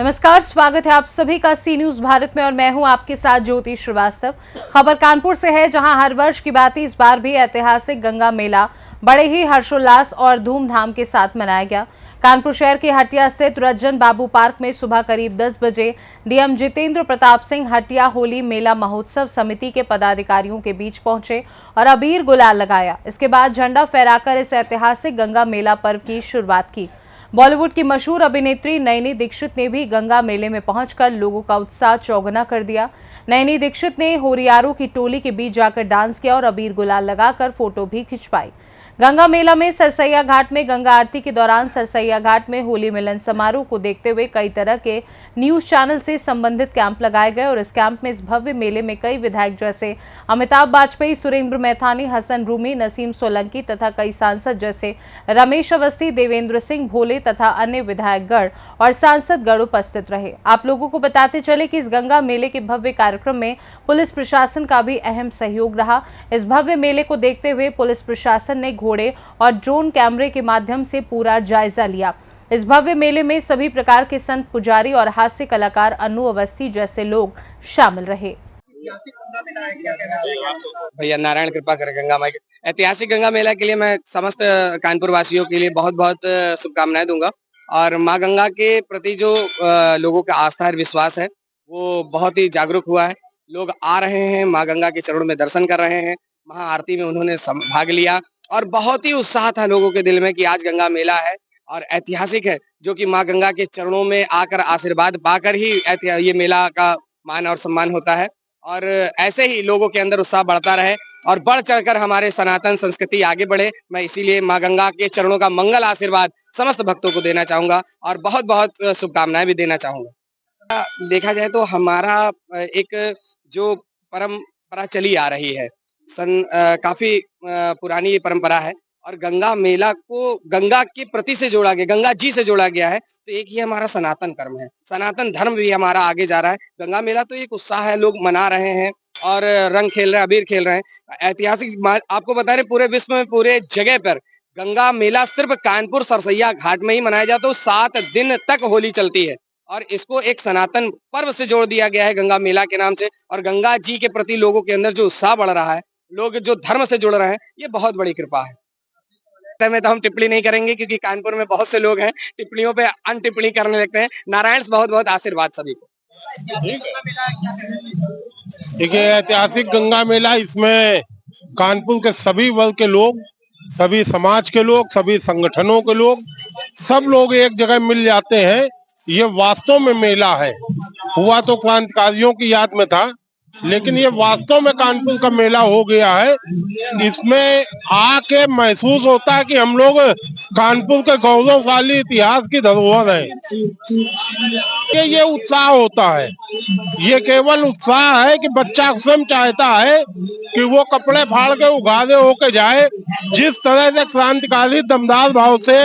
नमस्कार, स्वागत है आप सभी का सी न्यूज भारत में और मैं हूं आपके साथ ज्योति श्रीवास्तव। खबर कानपुर से है, जहां हर वर्ष की भांति इस बार भी ऐतिहासिक गंगा मेला बड़े ही हर्षोल्लास और धूमधाम के साथ मनाया गया। कानपुर शहर के हटिया स्थित रंजन बाबू पार्क में सुबह करीब 10 बजे डीएम जितेंद्र प्रताप सिंह हटिया होली मेला महोत्सव समिति के पदाधिकारियों के बीच पहुंचे और अबीर गुलाल लगाया। इसके बाद झंडा फहराकर इस ऐतिहासिक गंगा मेला पर्व की शुरुआत की। बॉलीवुड की मशहूर अभिनेत्री नयनी दीक्षित ने भी गंगा मेले में पहुंचकर लोगों का उत्साह चौगुना कर दिया। नयनी दीक्षित ने होरियारों की टोली के बीच जाकर डांस किया और अबीर गुलाल लगाकर फोटो भी खिंचवाई। गंगा मेला में सरसैया घाट में गंगा आरती के दौरान सरसैया घाट में होली मिलन समारोह को देखते हुए कई तरह के न्यूज चैनल से संबंधित कैंप लगाए गए और इस कैंप में इस भव्य मेले में कई विधायक जैसे अमिताभ वाजपेयी, सुरेंद्र मैथानी, हसन रूमी, नसीम सोलंकी तथा कई सांसद जैसे रमेश अवस्थी, देवेंद्र सिंह भोले तथा अन्य विधायकगण और सांसदगण उपस्थित रहे। आप लोगों को बताते चले कि इस गंगा मेले के भव्य कार्यक्रम में पुलिस प्रशासन का भी अहम सहयोग रहा। इस भव्य मेले को देखते हुए पुलिस प्रशासन ने घोड़े और ड्रोन कैमरे के माध्यम से पूरा जायजा लिया। इस भव्य मेले में सभी प्रकार के संत, पुजारी और हास्य कलाकार अन्नू अवस्थी जैसे लोग शामिल रहे। भैया नारायण कृपा करे गंगा माई। ऐतिहासिक गंगा मेला के लिए मैं समस्त कानपुर वासियों के लिए बहुत बहुत शुभकामनाएं दूंगा और माँ गंगा के प्रति जो लोगों का आस्था और विश्वास है वो बहुत ही जागरूक हुआ है। लोग आ रहे हैं, माँ गंगा के चरणों में दर्शन कर रहे हैं, महाआरती में उन्होंने भाग लिया और बहुत ही उत्साह था लोगों के दिल में कि आज गंगा मेला है और ऐतिहासिक है, जो कि माँ गंगा के चरणों में आकर आशीर्वाद पाकर ही ये मेला का मान और सम्मान होता है। और ऐसे ही लोगों के अंदर उत्साह बढ़ता रहे और बढ़ चढ़कर हमारे सनातन संस्कृति आगे बढ़े। मैं इसीलिए माँ गंगा के चरणों का मंगल आशीर्वाद समस्त भक्तों को देना चाहूंगा और बहुत बहुत शुभकामनाएं भी देना चाहूंगा। देखा जाए तो हमारा एक जो परंपरा चली आ रही है, काफी पुरानी ये परंपरा है और गंगा मेला को गंगा के प्रति से जोड़ा गया, गंगा जी से जोड़ा गया है। तो एक ये हमारा सनातन कर्म है, सनातन धर्म भी हमारा आगे जा रहा है। गंगा मेला तो एक उत्साह है, लोग मना रहे हैं और रंग खेल रहे हैं, अबीर खेल रहे हैं। ऐतिहासिक आपको बता रहे पूरे विश्व में पूरे जगह पर गंगा मेला सिर्फ कानपुर सरसैया घाट में ही मनाया जाता है। 7 दिन तक होली चलती है और इसको एक सनातन पर्व से जोड़ दिया गया है गंगा मेला के नाम से। और गंगा जी के प्रति लोगों के अंदर जो उत्साह बढ़ रहा है, लोग जो धर्म से जुड़ रहे हैं, ये बहुत बड़ी कृपा है। में तो हम टिप्पणी नहीं करेंगे क्योंकि कानपुर में बहुत से लोग हैं टिप्पणियों पे अनटिप्पणी करने लगते हैं। नारायण से बहुत बहुत आशीर्वाद सभी को। देखिए, ऐतिहासिक गंगा मेला, इसमें कानपुर के सभी वर्ग के लोग, सभी समाज के लोग, सभी संगठनों के लोग, सब लोग एक जगह मिल जाते हैं। ये वास्तव में मेला है। हुआ तो क्रांतिकारियों की याद में था, लेकिन ये वास्तव में कानपुर का मेला हो गया है। इसमें आके महसूस होता है कि हम लोग कानपुर के गौरवशाली इतिहास की धरोहर है। कि ये उत्साह होता है, ये केवल उत्साह है कि बच्चा स्वयं चाहता है कि वो कपड़े फाड़ के उघाड़े होके जाए। जिस तरह से क्रांतिकारी दमदार भाव से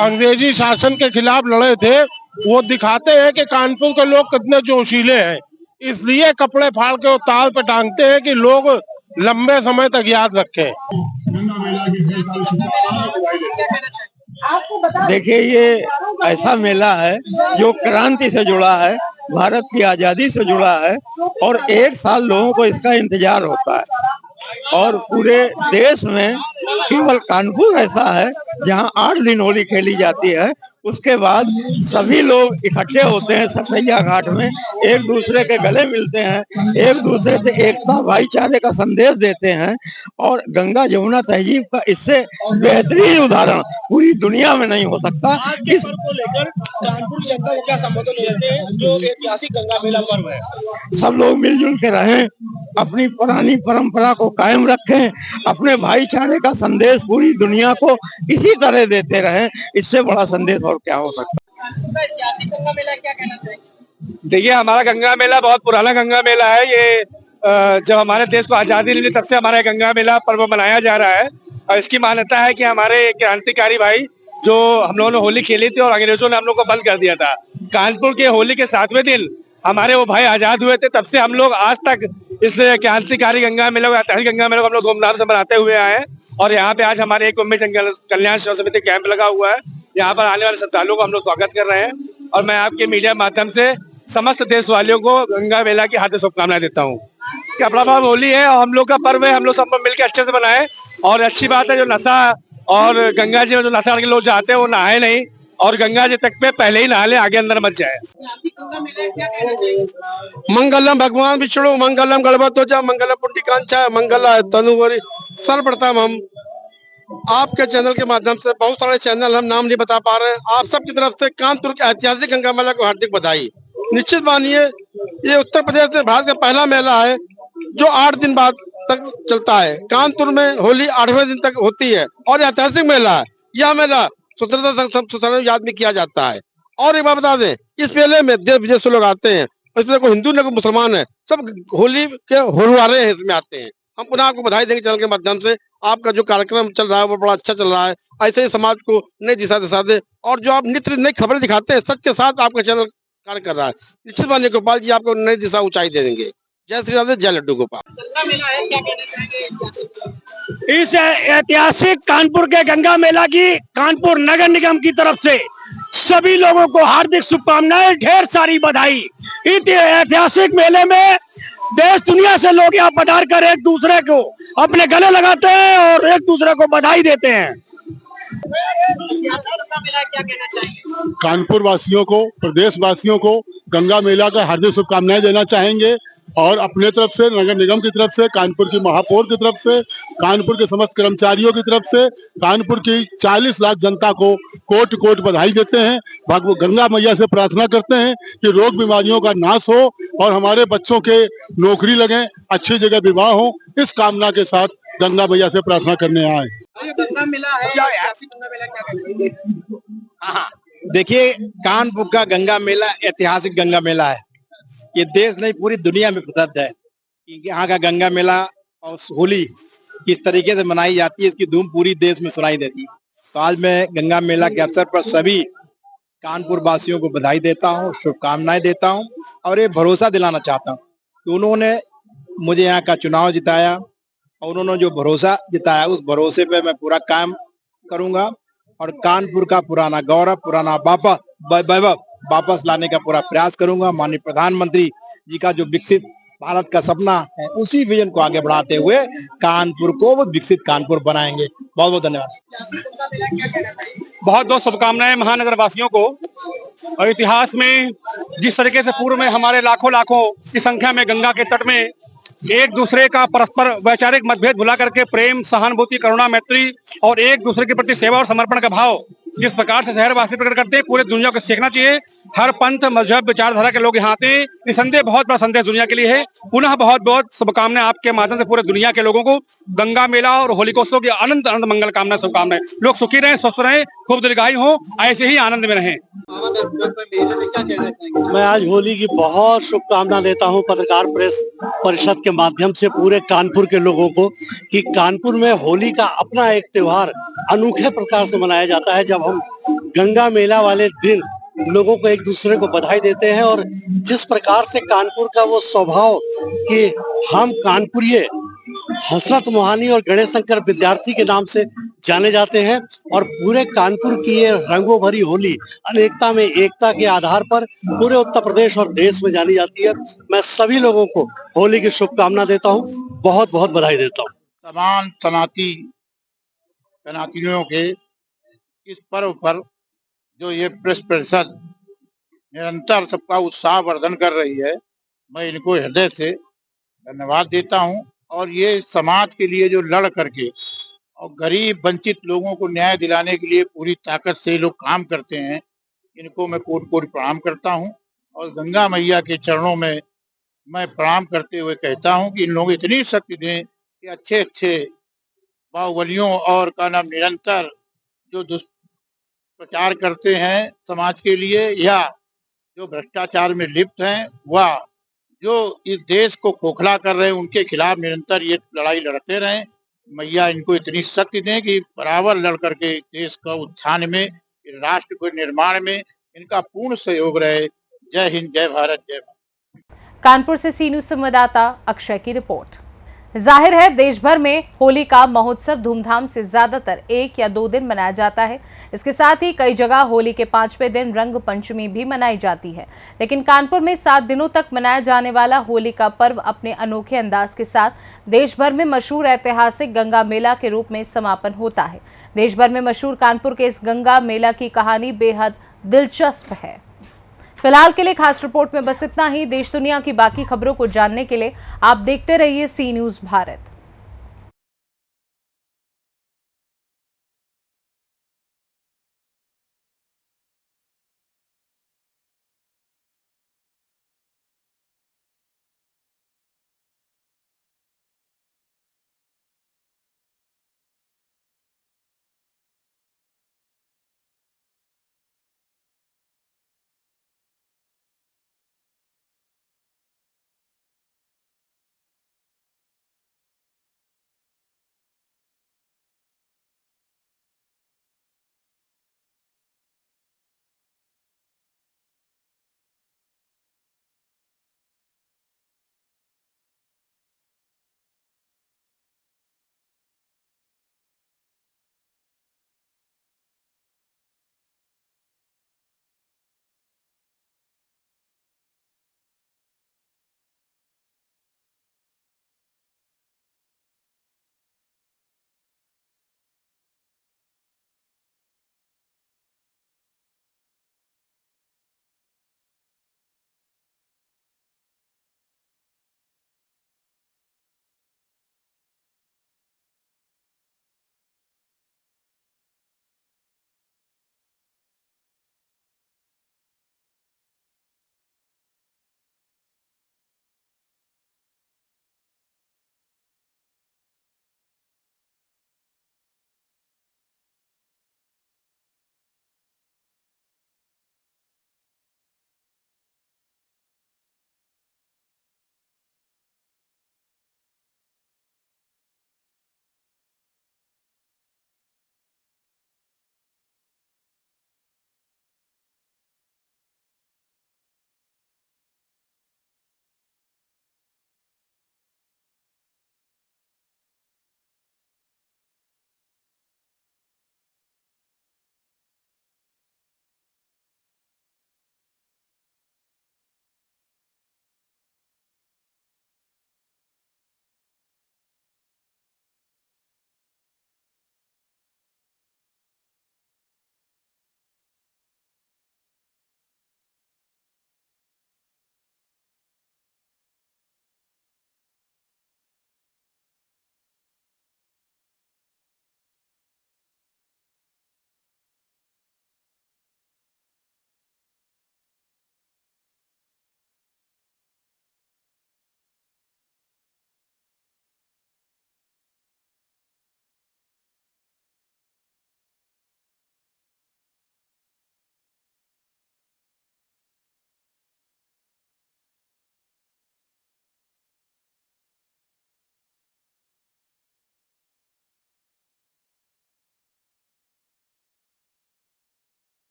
अंग्रेजी शासन के खिलाफ लड़े थे, वो दिखाते हैं कि कानपुर के लोग कितने जोशीले हैं। इसलिए कपड़े फाड़ के ताल पे टांगते हैं कि लोग लंबे समय तक याद रखें। देखिए, ये ऐसा मेला है जो क्रांति से जुड़ा है, भारत की आजादी से जुड़ा है और 1 साल लोगों को इसका इंतजार होता है। और पूरे देश में केवल कानपुर ऐसा है जहां 8 दिन होली खेली जाती है। उसके बाद सभी लोग इकट्ठे होते हैं सरसैया घाट में, एक दूसरे के गले मिलते हैं, एक दूसरे से एकता भाईचारे का संदेश देते हैं। और गंगा जमुना तहजीब का इससे बेहतरीन उदाहरण पूरी दुनिया में नहीं हो सकता। इस पर्व को लेकर कानपुर जनता को क्या संबोधन देते हैं जो ऐतिहासिक गंगा मेला पर्व है? सब लोग मिलजुल के रहें, अपनी पुरानी परंपरा को कायम रखें, अपने भाईचारे का संदेश पूरी दुनिया को इसी तरह देते रहें। इससे बड़ा संदेश और क्या हो सकता है? ऐतिहासिक गंगा मेला क्या कहना चाहिए? देखिए, हमारा गंगा मेला बहुत पुराना गंगा मेला है। ये जब हमारे देश को आजादी मिली तब से हमारा गंगा मेला पर्व मनाया जा रहा है और इसकी मान्यता है कि हमारे क्रांतिकारी भाई जो हम लोगों ने होली खेली थी और अंग्रेजों ने हम लोग को बंद कर दिया था, कानपुर के होली के 7वें दिन हमारे वो भाई आजाद हुए थे। तब से हम लोग आज तक इस क्रांतिकारी गंगा मेला को, ऐतिहासिक गंगा मेला को हम लोग धूमधाम से मनाते हुए आए हैं। और यहाँ पे आज हमारे एक उम्मीद कल्याण सेवा समिति कैंप लगा हुआ है। यहाँ पर आने वाले श्रद्धालुओं को हम लोग स्वागत कर रहे हैं और मैं आपके मीडिया माध्यम से समस्त देश वालियों को गंगा मेला की हार्दिक शुभकामनाएं देता हूँ। अपना पर्व होली है और हम लोग का पर्व है, हम लोग सब मिलकर अच्छे से मनाएं। और अच्छी बात है, जो नशा और गंगा जी में जो नशा करके लोग जाते हैं वो नहाए नहीं, और गंगा जी तक पे पहले ही नहा ले, आगे अंदर मत जाए। मंगलम भगवान विष्णु मंगलम गणपतोचा मंगलम पुंडिकांचा मंगला तनुवरी। सर्वप्रथम हम आपके चैनल के माध्यम से, बहुत सारे चैनल हम नाम नहीं बता पा रहे हैं, आप सबकी तरफ से कानपुर के ऐतिहासिक गंगा मेला को हार्दिक बधाई। निश्चित मानिए ये उत्तर प्रदेश में भारत का पहला मेला है जो 8 दिन बाद तक चलता है। कानपुर में होली 8वें दिन तक होती है और ऐतिहासिक मेला है। यह मेला स्वतंत्रता संग्राम याद में किया जाता है। और एक बात बता दें, इस मेले में देश विदेश से लोग आते हैं, इसमें कोई हिंदू न कोई मुसलमान है, सब होली के हुरवारे हैं इसमें आते हैं। हम पुनः आपको बधाई देंगे चैनल के माध्यम से। आपका जो कार्यक्रम चल रहा है वो बड़ा अच्छा चल रहा है, ऐसे ही समाज को नई दिशा दिशा दे। और जो आप नित्य नई खबरें दिखाते हैं, सच के साथ आपका चैनल कार्य कर रहा है। निश्चित मानिए गोपाल जी आपको नई दिशा ऊंचाई दे देंगे। जय श्री राधे, जय लड्डू गोपाल। इस ऐतिहासिक कानपुर के गंगा मेला की कानपुर नगर निगम की तरफ से सभी लोगों को हार्दिक शुभकामनाएं, ढेर सारी बधाई। इस ऐतिहासिक मेले में देश दुनिया से लोग यहाँ पधार कर एक दूसरे को अपने गले लगाते हैं और एक दूसरे को बधाई देते हैं। कानपुर वासियों को, प्रदेश वासियों को गंगा मेला का हार्दिक शुभकामनाएं देना चाहेंगे। और अपने तरफ से, नगर निगम की तरफ से, कानपुर की महापौर की तरफ से, कानपुर के समस्त कर्मचारियों की तरफ से, कानपुर की 40 लाख जनता को कोट कोट बधाई देते हैं। गंगा मैया से प्रार्थना करते हैं कि रोग बीमारियों का नाश हो और हमारे बच्चों के नौकरी लगे, अच्छी जगह विवाह हो। इस कामना के साथ गंगा मैया से प्रार्थना करने आए। गंगा मेला है, गंगा मेला क्या कहते हैं? देखिए, कानपुर का गंगा मेला ऐतिहासिक गंगा मेला है। ये देश नहीं पूरी दुनिया में प्रसिद्ध है कि यहाँ का गंगा मेला और होली किस तरीके से मनाई जाती है, इसकी धूम पूरी देश में सुनाई देती है। तो आज मैं गंगा मेला के अवसर पर सभी कानपुर वासियों को बधाई देता हूँ, शुभकामनाएं देता हूँ और ये भरोसा दिलाना चाहता हूँ कि उन्होंने मुझे यहाँ का चुनाव जिताया और उन्होंने जो भरोसा जिताया उस भरोसे पे मैं पूरा काम करूंगा और कानपुर का पुराना गौरव, पुराना वैभव वापस लाने का पूरा प्रयास करूंगा। माननीय प्रधानमंत्री जी का जो विकसित भारत का सपना है, उसी विजन को आगे बढ़ाते हुए कानपुर को वो विकसित कानपुर बनाएंगे। बहुत बहुत धन्यवाद। बहुत बहुत शुभकामनाएं महानगर वासियों को। और इतिहास में जिस तरीके से पूर्व में हमारे लाखों लाखों की संख्या में गंगा के तट में एक दूसरे का परस्पर वैचारिक मतभेद भुला करके प्रेम, सहानुभूति, करुणा, मैत्री और एक दूसरे के प्रति सेवा और समर्पण का भाव जिस प्रकार से शहरवासी प्रकट करते हैं, पूरे दुनिया को सीखना चाहिए। हर पंथ, मजहब, विचारधारा के लोग यहाँ आते हैं। निसंदेह बहुत बड़ा संदेश दुनिया के लिए है। पुनः बहुत बहुत शुभकामनाएं आपके माध्यम से पूरे दुनिया के लोगों को गंगा मेला और होलिकोत्सव की अनंत अनंत मंगल कामना, शुभकामनाएं। लोग सुखी रहें, स्वस्थ रहें, खूब दीर्घायु हो, ऐसे ही आनंद में रहें। मैं आज होली की बहुत शुभकामना देता हूं पत्रकार प्रेस परिषद के माध्यम से पूरे कानपुर के लोगों को कि कानपुर में होली का अपना एक त्योहार अनोखे प्रकार से मनाया जाता है। जब हम गंगा मेला वाले दिन लोगों को एक दूसरे को बधाई देते हैं और जिस प्रकार से कानपुर का वो स्वभाव कि हम कानपुरिये हसरत मोहानी और गणेश शंकर विद्यार्थी के नाम से जाने जाते हैं और पूरे कानपुर की ये रंगों भरी होली अनेकता में एकता के आधार पर पूरे उत्तर प्रदेश और देश में जानी जाती है। मैं सभी लोगों को होली की शुभकामना देता हूँ, बहुत बहुत बधाई देता हूँ। तमाम सनातनियों के इस पर्व पर जो ये प्रेस परिषद निरंतर सबका उत्साह वर्धन कर रही है, मैं इनको हृदय से धन्यवाद देता हूँ। और ये समाज के लिए जो लड़ करके और गरीब वंचित लोगों को न्याय दिलाने के लिए पूरी ताकत से लोग काम करते हैं, इनको मैं कोटि कोटि प्रणाम करता हूँ। और गंगा मैया के चरणों में मैं प्रणाम करते हुए कहता हूँ कि इन लोगों को इतनी शक्ति दें कि अच्छे अच्छे बाहुबलियों और का नाम निरंतर जो दुष्प्रचार करते हैं समाज के लिए या जो भ्रष्टाचार में लिप्त हैं, वह जो इस देश को खोखला कर रहे हैं, उनके खिलाफ निरंतर ये लड़ाई लड़ते रहें। मैया इनको इतनी शक्ति दें कि बराबर लड़ करके देश का उत्थान में, राष्ट्र के निर्माण में इनका पूर्ण सहयोग रहे। जय हिंद, जय भारत, जय भारत। कानपुर से सी न्यूज़ संवाददाता अक्षय की रिपोर्ट। जाहिर है देश भर में होली का महोत्सव धूमधाम से ज्यादातर 1 या 2 दिन मनाया जाता है। इसके साथ ही कई जगह होली के 5वें दिन रंग पंचमी भी मनाई जाती है। लेकिन कानपुर में 7 दिनों तक मनाया जाने वाला होली का पर्व अपने अनोखे अंदाज के साथ देश भर में मशहूर ऐतिहासिक गंगा मेला के रूप में समापन होता है। देश भर में मशहूर कानपुर के इस गंगा मेला की कहानी बेहद दिलचस्प है। फिलहाल के लिए खास रिपोर्ट में बस इतना ही। देश दुनिया की बाकी खबरों को जानने के लिए आप देखते रहिए सी न्यूज़ भारत।